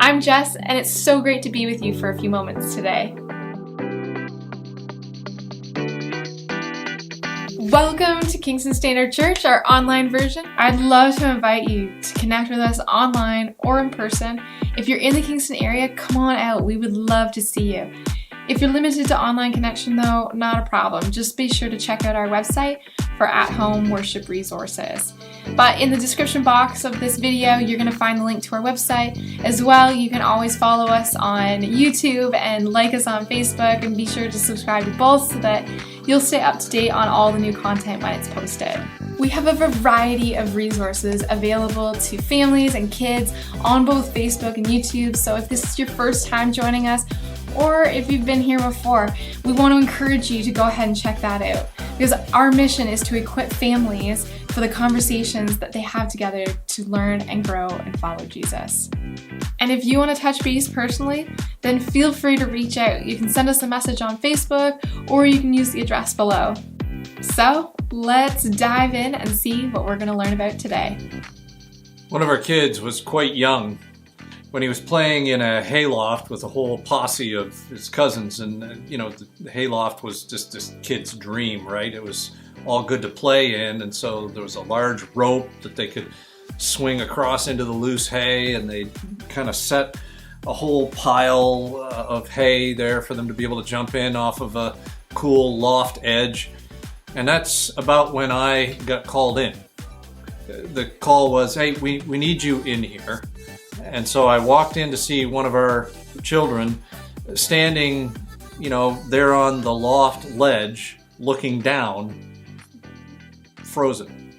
I'm Jess, and it's so great to be with you for a few moments today. Welcome to Kingston Standard Church, our online version. I'd love to invite you to connect with us online or in person. If you're in the Kingston area, come on out. We would love to see you. If you're limited to online connection though, not a problem. Just be sure to check out our website for at-home worship resources. But in the description box of this video, you're going to find the link to our website. As well, you can always follow us on YouTube and like us on Facebook, and be sure to subscribe to both so that you'll stay up to date on all the new content when it's posted. We have a variety of resources available to families and kids on both Facebook and YouTube, so if this is your first time joining us, or if you've been here before, we want to encourage you to go ahead and check that out, because our mission is to equip families for the conversations that they have together to learn and grow and follow Jesus. And if you want to touch base personally, then feel free to reach out. You can send us a message on Facebook, or you can use the address below. So let's dive in and see what we're going to learn about today. One of our kids was quite young when he was playing in a hayloft with a whole posse of his cousins, and the hayloft was just this kid's dream, right? It was all good to play in, and so there was a large rope that they could swing across into the loose hay, and they kind of set a whole pile of hay there for them to be able to jump in off of a cool loft edge. And that's about when I got called in. The call was, hey, we need you in here. And so I walked in to see one of our children standing, there on the loft ledge, looking down, frozen.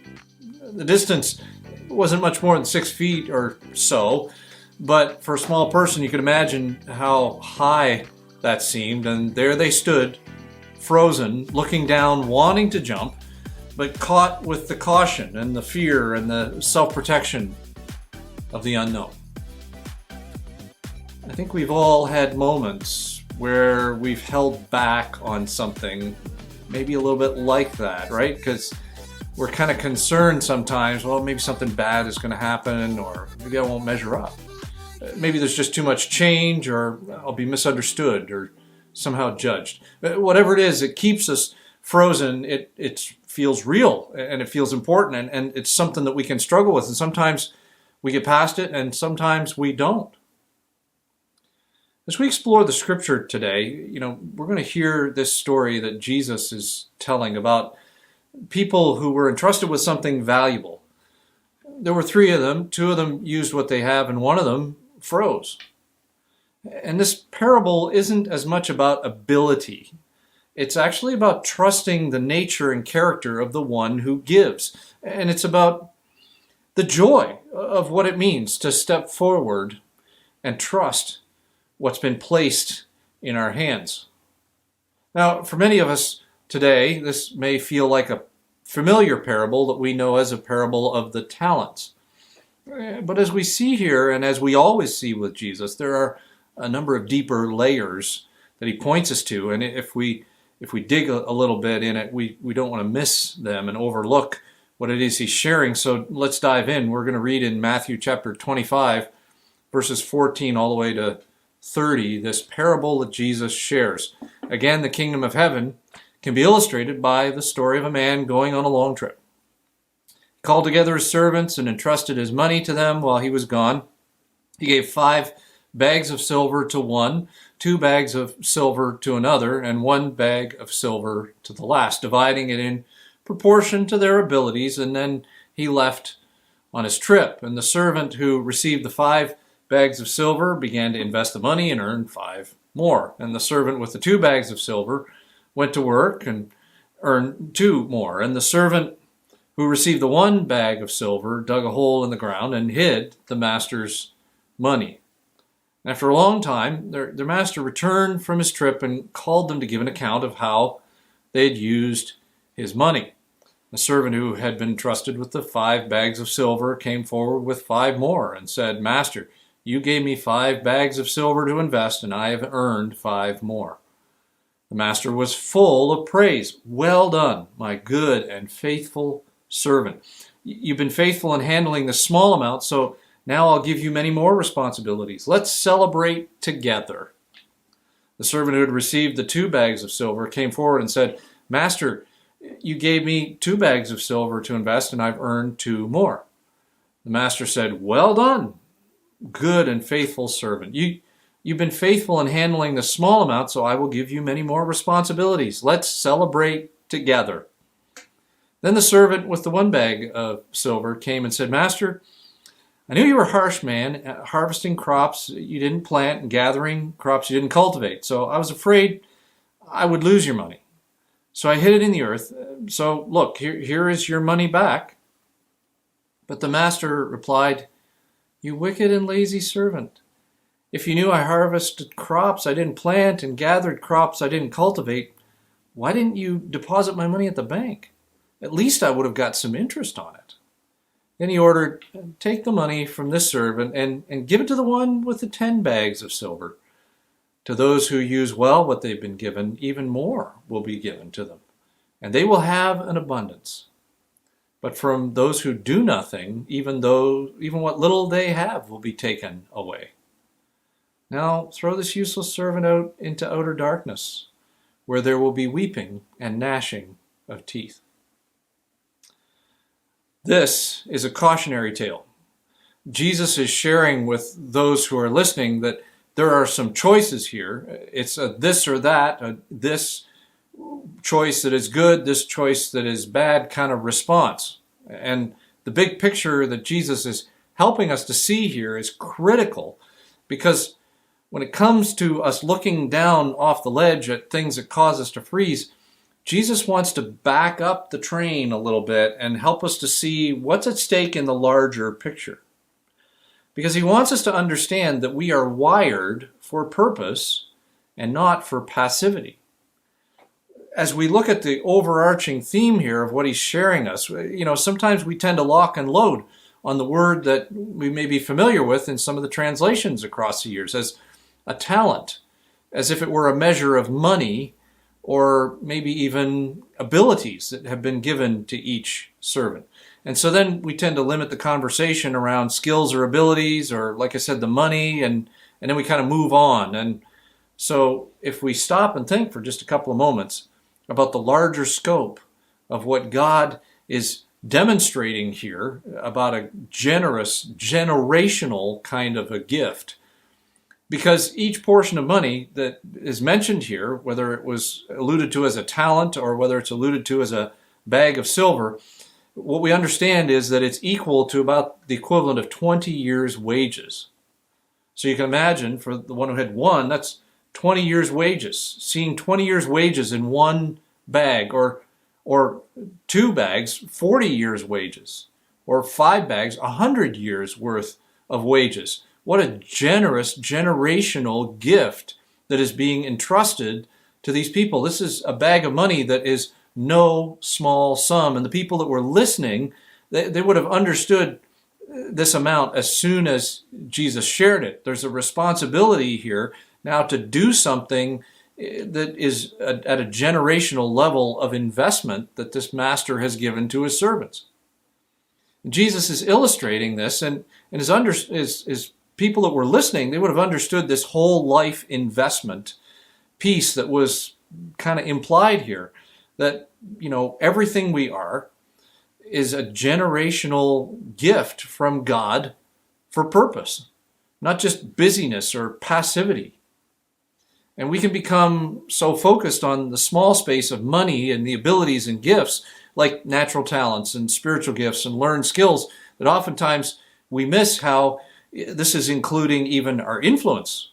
The distance wasn't much more than 6 feet or so, but for a small person, you could imagine how high that seemed. And there they stood, frozen, looking down, wanting to jump, but caught with the caution and the fear and the self-protection of the unknown. I think we've all had moments where we've held back on something, maybe a little bit like that, right? Because we're kind of concerned sometimes, well, maybe something bad is going to happen, or maybe I won't measure up. Maybe there's just too much change, or I'll be misunderstood or somehow judged. Whatever it is, it keeps us frozen. It feels real, and it feels important, and it's something that we can struggle with. And sometimes we get past it, and sometimes we don't. As we explore the scripture today, we're going to hear this story that Jesus is telling about people who were entrusted with something valuable. There were 3 of them. 2 of them used what they have, and 1 of them froze. And this parable isn't as much about ability. It's actually about trusting the nature and character of the one who gives. And it's about the joy of what it means to step forward and trust what's been placed in our hands. Now, for many of us today, this may feel like a familiar parable that we know as a parable of the talents. But as we see here, and as we always see with Jesus, there are a number of deeper layers that he points us to. And if we dig a little bit in it, we don't want to miss them and overlook what it is he's sharing. So let's dive in. We're going to read in Matthew chapter 25, verses 14 all the way to 30, this parable that Jesus shares. Again, the kingdom of heaven can be illustrated by the story of a man going on a long trip. He called together his servants and entrusted his money to them while he was gone. He gave 5 bags of silver to one, 2 bags of silver to another, and 1 bag of silver to the last, dividing it in proportion to their abilities, and then he left on his trip. And the servant who received the 5 bags of silver began to invest the money and earned 5 more. And the servant with the 2 bags of silver went to work and earned 2 more. And the servant who received the 1 bag of silver dug a hole in the ground and hid the master's money. After a long time, their master returned from his trip and called them to give an account of how they had used his money. The servant who had been trusted with the 5 bags of silver came forward with 5 more and said, "Master, you gave me 5 bags of silver to invest, and I have earned 5 more." The master was full of praise. "Well done, my good and faithful servant. You've been faithful in handling the small amount, so Now I'll give you many more responsibilities. Let's celebrate together." The servant who had received the 2 bags of silver came forward and said, "Master, you gave me 2 bags of silver to invest, and I've earned 2 more." The master said, "Well done, good and faithful servant. You've been faithful in handling the small amount, so I will give you many more responsibilities. Let's celebrate together." Then the servant with the 1 bag of silver came and said, "Master, I knew you were a harsh man, harvesting crops you didn't plant and gathering crops you didn't cultivate. So I was afraid I would lose your money. So I hid it in the earth. So look, here is your money back." But the master replied, "You wicked and lazy servant. If you knew I harvested crops I didn't plant and gathered crops I didn't cultivate, why didn't you deposit my money at the bank? At least I would have got some interest on it." Then he ordered, "Take the money from this servant and give it to the one with the 10 bags of silver. To those who use well what they've been given, even more will be given to them, and they will have an abundance. But from those who do nothing, even what little they have will be taken away. Now throw this useless servant out into outer darkness, where there will be weeping and gnashing of teeth." This is a cautionary tale. Jesus is sharing with those who are listening that there are some choices here. It's a this or that, this choice that is good, this choice that is bad kind of response. And the big picture that Jesus is helping us to see here is critical, because when it comes to us looking down off the ledge at things that cause us to freeze, Jesus wants to back up the train a little bit and help us to see what's at stake in the larger picture. Because he wants us to understand that we are wired for purpose and not for passivity. As we look at the overarching theme here of what he's sharing us, sometimes we tend to lock and load on the word that we may be familiar with in some of the translations across the years as a talent, as if it were a measure of money or maybe even abilities that have been given to each servant. And so then we tend to limit the conversation around skills or abilities, or like I said, the money, and then we kind of move on. And so if we stop and think for just a couple of moments about the larger scope of what God is demonstrating here about a generous, generational kind of a gift, because each portion of money that is mentioned here, whether it was alluded to as a talent or whether it's alluded to as a bag of silver, what we understand is that it's equal to about the equivalent of 20 years' wages. So you can imagine for the one who had 1, that's 20 years' wages. Seeing 20 years' wages in 1 bag, or 2 bags, 40 years' wages, or 5 bags, 100 years' worth of wages. What a generous generational gift that is being entrusted to these people. This is a bag of money that is no small sum. And the people that were listening, they would have understood this amount as soon as Jesus shared it. There's a responsibility here now to do something that is at a generational level of investment that this master has given to his servants. Jesus is illustrating this, and his people that were listening, they would have understood this whole life investment piece that was kind of implied here. That, everything we are is a generational gift from God for purpose, not just busyness or passivity. And we can become so focused on the small space of money and the abilities and gifts, like natural talents and spiritual gifts and learned skills, that oftentimes we miss how this is including even our influence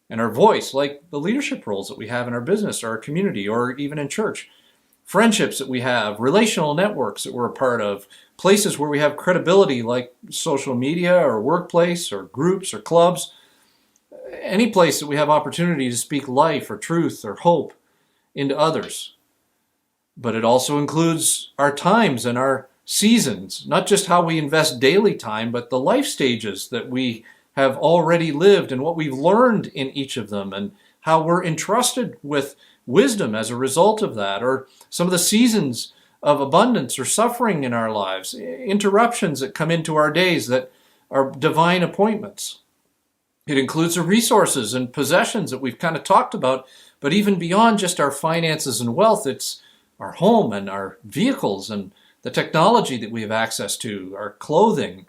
and our voice, like the leadership roles that we have in our business or our community or even in church. Friendships that we have, relational networks that we're a part of, places where we have credibility like social media or workplace or groups or clubs, any place that we have opportunity to speak life or truth or hope into others. But it also includes our times and our seasons, not just how we invest daily time, but the life stages that we have already lived and what we've learned in each of them and how we're entrusted with wisdom as a result of that, or some of the seasons of abundance or suffering in our lives, interruptions that come into our days that our divine appointments. It includes the resources and possessions that we've kind of talked about, but even beyond just our finances and wealth, it's our home and our vehicles and the technology that we have access to, our clothing,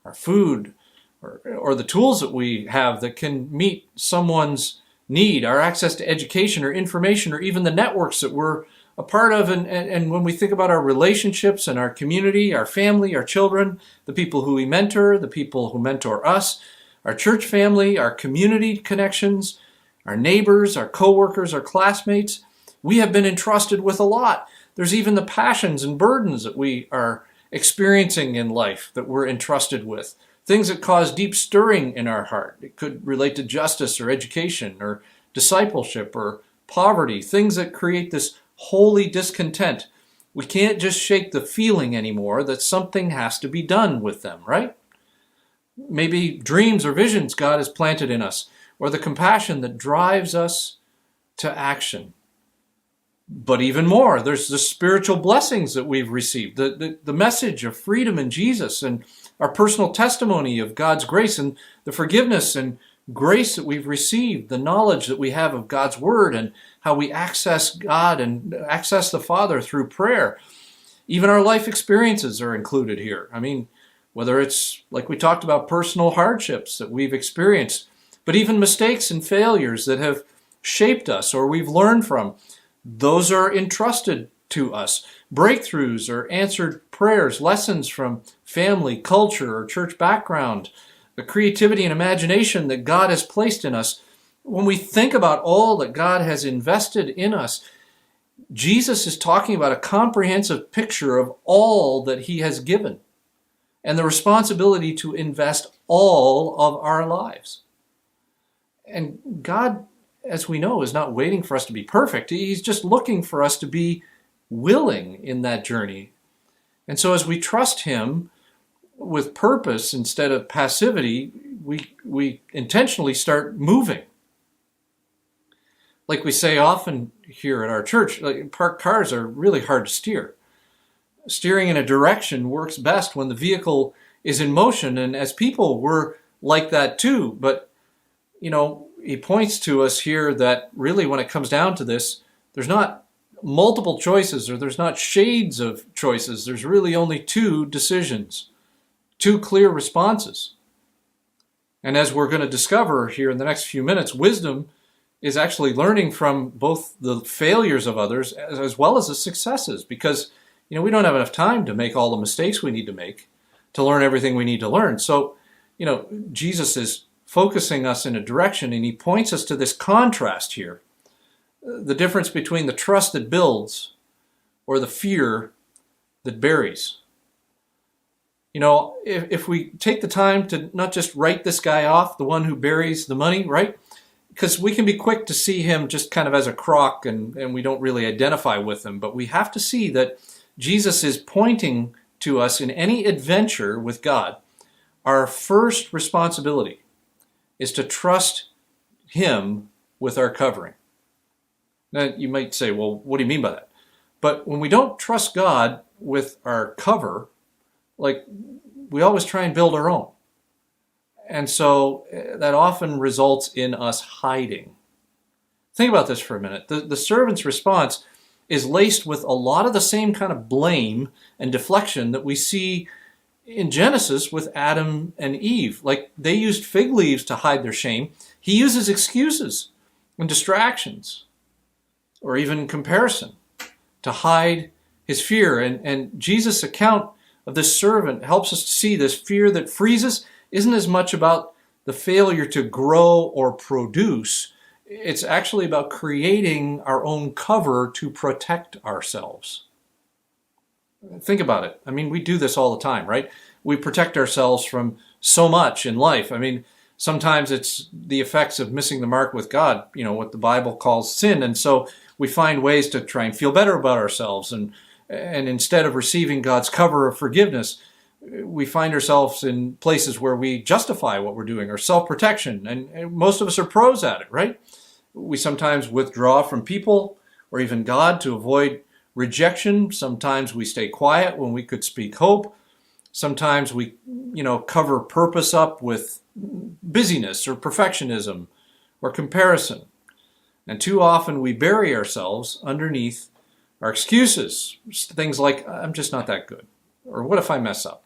our food, or the tools that we have that can meet someone's need, our access to education or information, or even the networks that we're a part of. And when we think about our relationships and our community, our family, our children, the people who we mentor, the people who mentor us, our church family, our community connections, our neighbors, our coworkers, our classmates, we have been entrusted with a lot. There's even the passions and burdens that we are experiencing in life that we're entrusted with. Things that cause deep stirring in our heart. It could relate to justice or education or discipleship or poverty. Things that create this holy discontent. We can't just shake the feeling anymore that something has to be done with them, right? Maybe dreams or visions God has planted in us, or the compassion that drives us to action. But even more, there's the spiritual blessings that we've received, the message of freedom in Jesus, and our personal testimony of God's grace and the forgiveness and grace that we've received, the knowledge that we have of God's Word and how we access God and access the Father through prayer. Even our life experiences are included here. I mean, whether it's, like we talked about, personal hardships that we've experienced, but even mistakes and failures that have shaped us or we've learned from, those are entrusted to us. Breakthroughs or answered prayers, lessons from family, culture, or church background, the creativity and imagination that God has placed in us. When we think about all that God has invested in us, Jesus is talking about a comprehensive picture of all that he has given and the responsibility to invest all of our lives. And God, as we know, is not waiting for us to be perfect. He's just looking for us to be willing in that journey. And so as we trust him with purpose instead of passivity, we intentionally start moving. Like we say often here at our church, parked cars are really hard to steer. Steering in a direction works best when the vehicle is in motion, and as people, we're like that too. But, he points to us here that really when it comes down to this, there's not multiple choices or there's not shades of choices. There's really only two decisions, two clear responses. And as we're going to discover here in the next few minutes, wisdom is actually learning from both the failures of others as well as the successes, because we don't have enough time to make all the mistakes we need to make, to learn everything we need to learn. So, Jesus is focusing us in a direction, and he points us to this contrast here. The difference between the trust that builds or the fear that buries. If we take the time to not just write this guy off, the one who buries the money, right? Because we can be quick to see him just kind of as a crock and we don't really identify with him. But we have to see that Jesus is pointing to us in any adventure with God. Our first responsibility is to trust him with our covering. Now, you might say, well, what do you mean by that? But when we don't trust God with our cover, we always try and build our own. And so that often results in us hiding. Think about this for a minute. The servant's response is laced with a lot of the same kind of blame and deflection that we see in Genesis with Adam and Eve. They used fig leaves to hide their shame. He uses excuses and distractions, or even comparison, to hide his fear. And Jesus' account of this servant helps us to see this fear that freezes isn't as much about the failure to grow or produce. It's actually about creating our own cover to protect ourselves. Think about it. We do this all the time, right? We protect ourselves from so much in life. Sometimes it's the effects of missing the mark with God, what the Bible calls sin. And so we find ways to try and feel better about ourselves. And instead of receiving God's cover of forgiveness, we find ourselves in places where we justify what we're doing, or self-protection. And most of us are pros at it, right? We sometimes withdraw from people or even God to avoid rejection. Sometimes we stay quiet when we could speak hope. Sometimes we, cover purpose up with busyness or perfectionism or comparison. And too often we bury ourselves underneath our excuses. Things like, I'm just not that good. Or what if I mess up?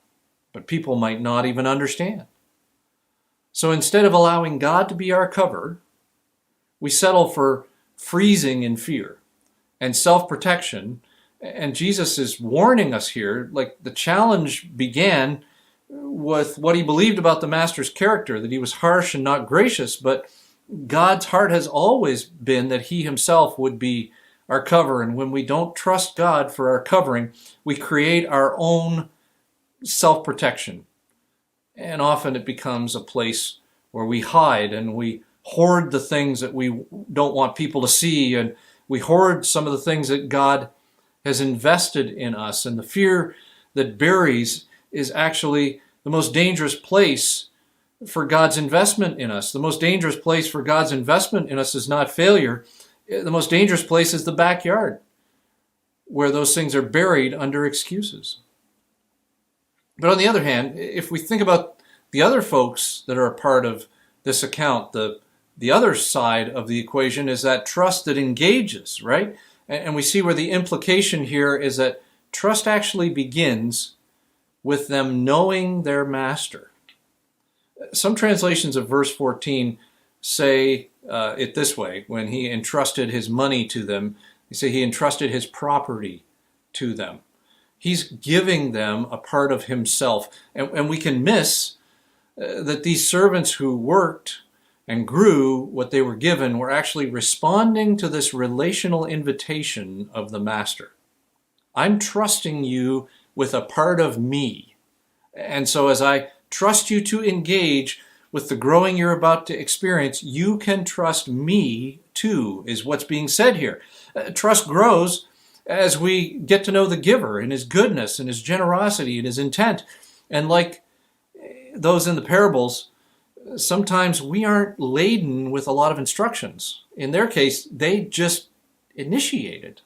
But people might not even understand. So instead of allowing God to be our cover, we settle for freezing in fear and self-protection. And Jesus is warning us here, like the challenge began with what he believed about the master's character, that he was harsh and not gracious, but God's heart has always been that he himself would be our cover. And when we don't trust God for our covering, we create our own self-protection. And often it becomes a place where we hide and we hoard the things that we don't want people to see, and we hoard some of the things that God has invested in us. And the fear that buries is actually the most dangerous place for God's investment in us. The most dangerous place for God's investment in us is not failure. The most dangerous place is the backyard, where those things are buried under excuses. But on the other hand, if we think about the other folks that are a part of this account, the other side of the equation is that trust that engages, right? And we see where the implication here is that trust actually begins with them knowing their master. Some translations of verse 14 say it this way: when he entrusted his money to them, they say he entrusted his property to them. He's giving them a part of himself. And we can miss that these servants who worked and grew what they were given were actually responding to this relational invitation of the master. I'm trusting you with a part of me. And so as I trust you to engage with the growing you're about to experience, you can trust me too, is what's being said here. Trust grows as we get to know the giver and his goodness and his generosity and his intent. And like those in the parables, sometimes we aren't laden with a lot of instructions. In their case, they just initiated.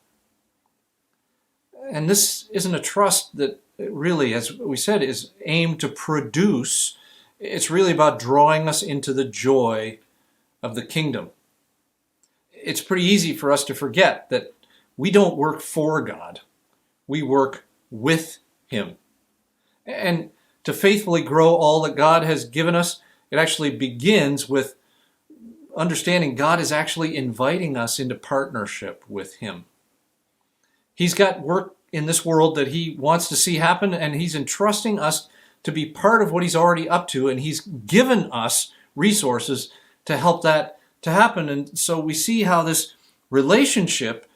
And this isn't a trust that really, as we said, is aimed to produce. It's really about drawing us into the joy of the kingdom. It's pretty easy for us to forget that we don't work for God. We work with him. And to faithfully grow all that God has given us, it actually begins with understanding God is actually inviting us into partnership with him. He's got work in this world that he wants to see happen, and he's entrusting us to be part of what he's already up to, and he's given us resources to help that to happen. And so we see how this relationship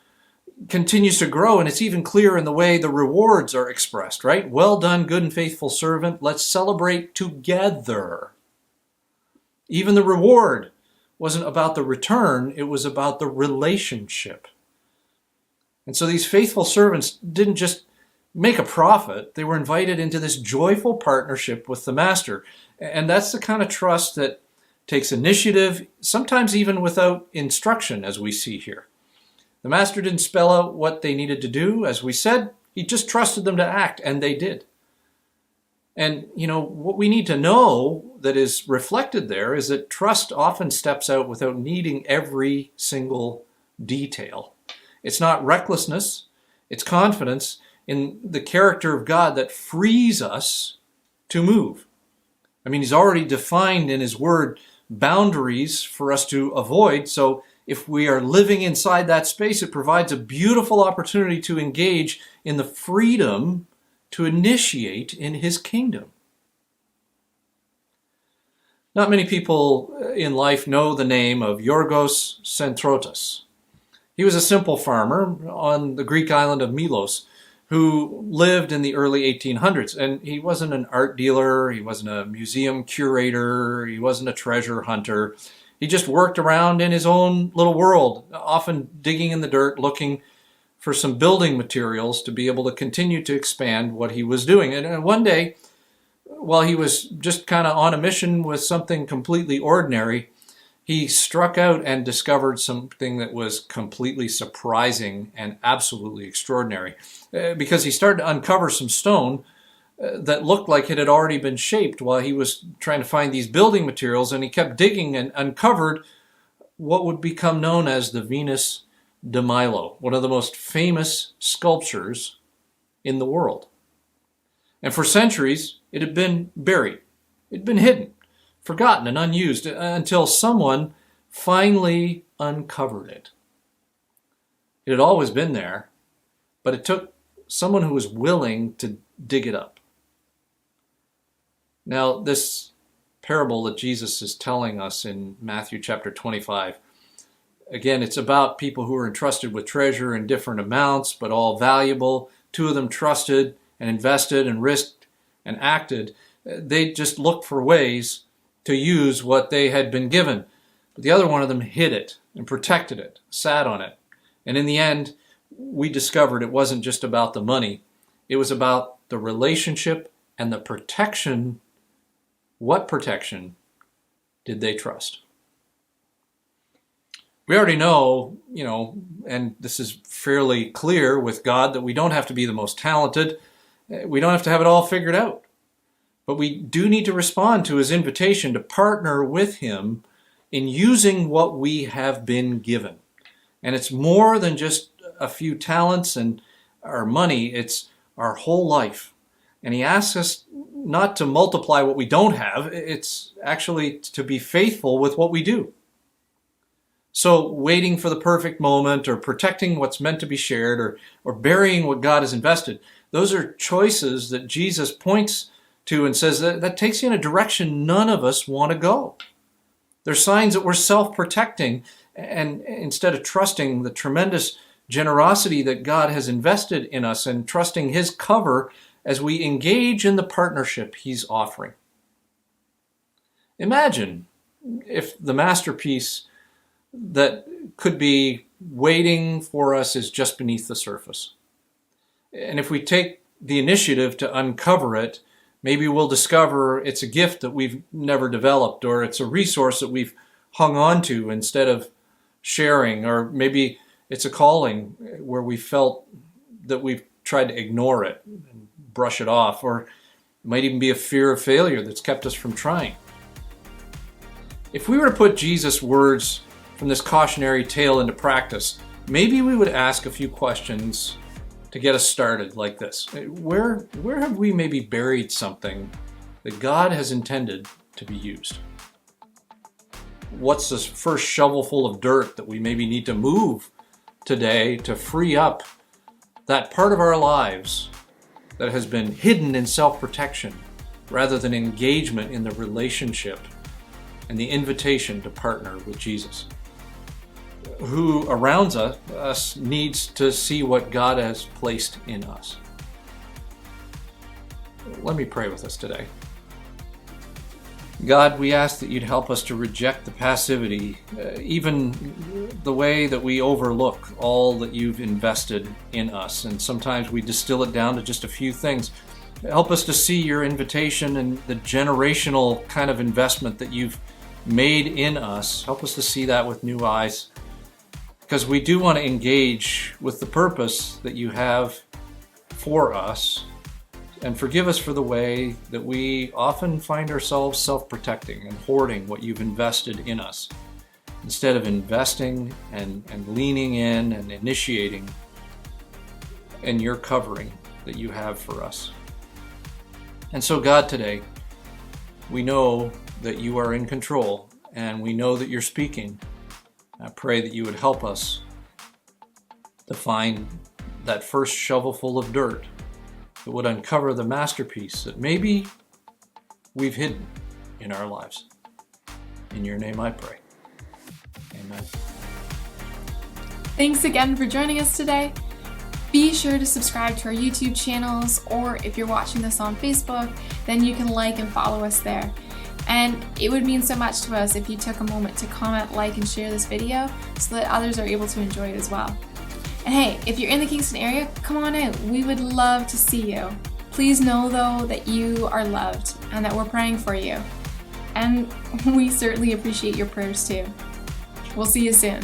continues to grow, and it's even clear in the way the rewards are expressed, right? Well done, good and faithful servant. Let's celebrate together. Even the reward wasn't about the return, it was about the relationship. And so these faithful servants didn't just make a profit, they were invited into this joyful partnership with the master. And that's the kind of trust that takes initiative, sometimes even without instruction, as we see here. The master didn't spell out what they needed to do. As we said, he just trusted them to act, and they did. And, what we need to know that is reflected there is that trust often steps out without needing every single detail. It's not recklessness, it's confidence in the character of God that frees us to move. I mean, he's already defined in his word boundaries for us to avoid, so if we are living inside that space, it provides a beautiful opportunity to engage in the freedom to initiate in his kingdom. Not many people in life know the name of Yorgos Zentrotas. He was a simple farmer on the Greek island of Milos who lived in the early 1800s. And he wasn't an art dealer, he wasn't a museum curator, he wasn't a treasure hunter. He just worked around in his own little world, often digging in the dirt, looking for some building materials to be able to continue to expand what he was doing. And one day, while he was just kind of on a mission with something completely ordinary, he struck out and discovered something that was completely surprising and absolutely extraordinary. Because he started to uncover some stone that looked like it had already been shaped while he was trying to find these building materials, and he kept digging and uncovered what would become known as the Venus de Milo, one of the most famous sculptures in the world. And for centuries, it had been buried. It had been hidden, forgotten, and unused until someone finally uncovered it. It had always been there, but it took someone who was willing to dig it up. Now, this parable that Jesus is telling us in Matthew chapter 25, again, it's about people who are entrusted with treasure in different amounts, but all valuable. Two of them trusted and invested and risked and acted. They just looked for ways to use what they had been given. But the other one of them hid it and protected it, sat on it. And in the end, we discovered it wasn't just about the money. It was about the relationship and the protection. What protection did they trust? We already know, and this is fairly clear with God, that we don't have to be the most talented. We don't have to have it all figured out. But we do need to respond to his invitation to partner with him in using what we have been given. And it's more than just a few talents and our money. It's our whole life. And he asks us not to multiply what we don't have. It's actually to be faithful with what we do. So waiting for the perfect moment, or protecting what's meant to be shared, or burying what God has invested, those are choices that Jesus points to and says that takes you in a direction none of us want to go. They're signs that we're self-protecting, and instead of trusting the tremendous generosity that God has invested in us and trusting his cover as we engage in the partnership he's offering. Imagine if the masterpiece that could be waiting for us is just beneath the surface. And if we take the initiative to uncover it, maybe we'll discover it's a gift that we've never developed, or it's a resource that we've hung on to instead of sharing, or maybe it's a calling where we felt that we've tried to ignore it and brush it off, or it might even be a fear of failure that's kept us from trying. If we were to put Jesus' words from this cautionary tale into practice, maybe we would ask a few questions to get us started like this. Where have we maybe buried something that God has intended to be used? What's this first shovelful of dirt that we maybe need to move today to free up that part of our lives that has been hidden in self-protection rather than engagement in the relationship and the invitation to partner with Jesus? Who around us needs to see what God has placed in us? Let me pray with us today. God, we ask that you'd help us to reject the passivity, even the way that we overlook all that you've invested in us. And sometimes we distill it down to just a few things. Help us to see your invitation and the generational kind of investment that you've made in us. Help us to see that with new eyes, because we do want to engage with the purpose that you have for us. And forgive us for the way that we often find ourselves self-protecting and hoarding what you've invested in us, instead of investing and leaning in and initiating in your covering that you have for us. And so, God, today, we know that you are in control, and we know that you're speaking. I pray that you would help us to find that first shovelful of dirt that would uncover the masterpiece that maybe we've hidden in our lives. In your name I pray. Amen. Thanks again for joining us today. Be sure to subscribe to our YouTube channels, or if you're watching this on Facebook, then you can like and follow us there. And it would mean so much to us if you took a moment to comment, like, and share this video so that others are able to enjoy it as well. And hey, if you're in the Kingston area, come on out. We would love to see you. Please know, though, that you are loved and that we're praying for you. And we certainly appreciate your prayers too. We'll see you soon.